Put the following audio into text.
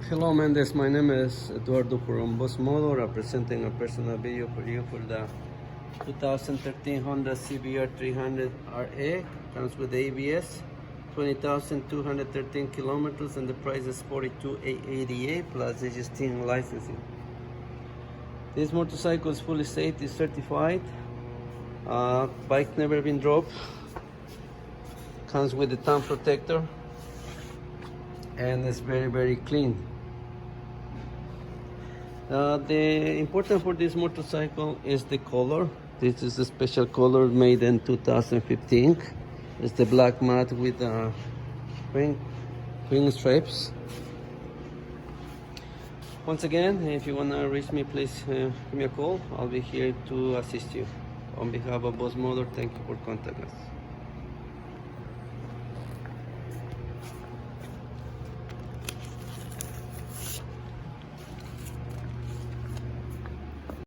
Hello Mendes, my name is Eduardo from Boss Moto, representing a personal video for you for the 2013 Honda CBR300RA. Comes with ABS, 20,213 kilometers, and the price is 42,888 plus existing licensing. This motorcycle is fully safety certified. Bike never been dropped. Comes with the thumb protector, and it's very clean. The important for this motorcycle is the color. This is a special color made in 2015. It's the black matte with green stripes. Once again, if you want to reach me, please give me a call. I'll be here to assist you. On behalf of Boss Motor, thank you for contacting us.